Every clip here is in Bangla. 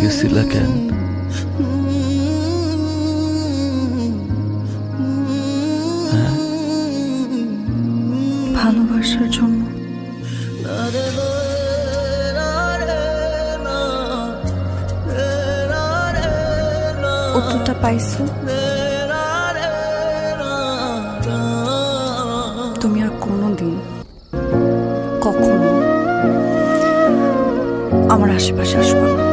গেছিলা কেন? ভালোবাসার জন্য। উত্তরটা পাইছো? তুমি আর কোনোদিন কখনো আমার আশেপাশে আসবে না,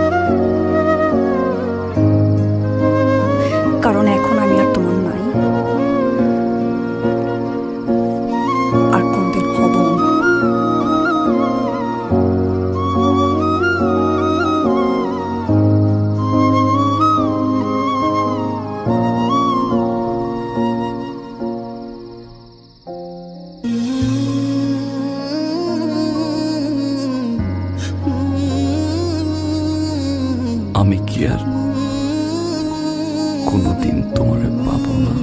কারণ এখন আমি আর তোমার নাই, আর কোনদিন হব না। আমি কি আর কোনোদিন তোমারে পাবো না?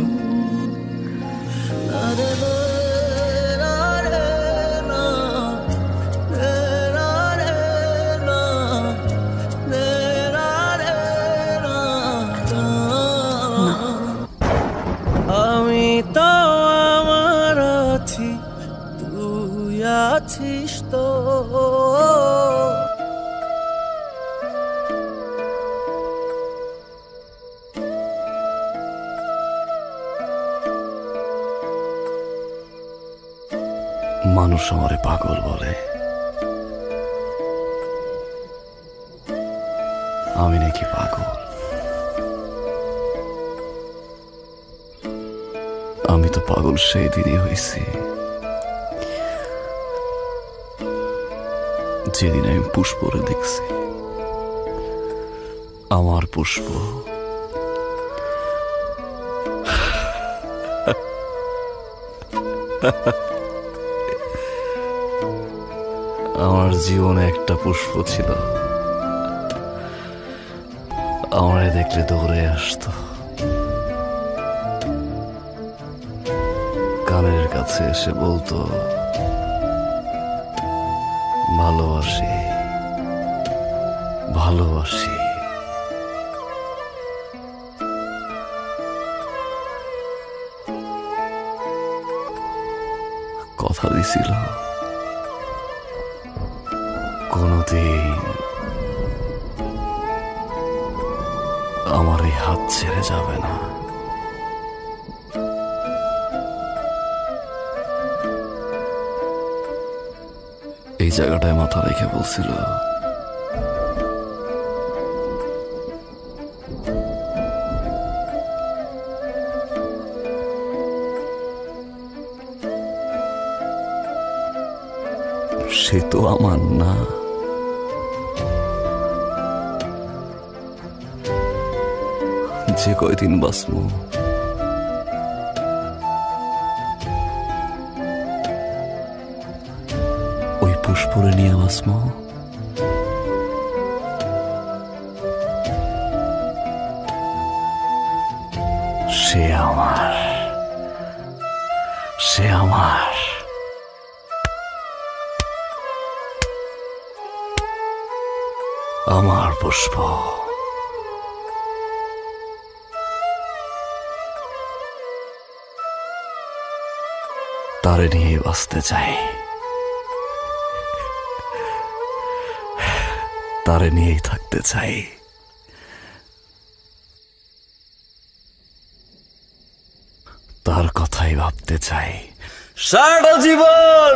আমি তো আমার আছি, তুই আছিস তো। মানুষ আমারে পাগল বলে, আমি নাকি পাগল? আমি তো পাগল সেই দিনই হয়েছি যেদিন আমি পুষ্পরে দেখছি। আমার পুষ্প আমার জীবনে একটা পুষ্প ছিল, আমারে দেখলে দৌড়ে আসতো, কানের কাছে এসে বলতো ভালোবাসি ভালোবাসি। কথা দিছিল কোনদিন আমার এই হাত ছেড়ে যাবে না। এই জায়গাটায় মাথা রেখে বলছিল সে তো আমার না, যে কয়দিন বাঁচবো ওই পুষ্পরে নিয়ে বাঁচবো। সে আমার, সে আমার। আমার পুষ্প। তারে নিয়ে বাঁচতে চাই, তারে নিয়েই থাকতে চাই, তার কথাই ভাবতে চাই সারা জীবন।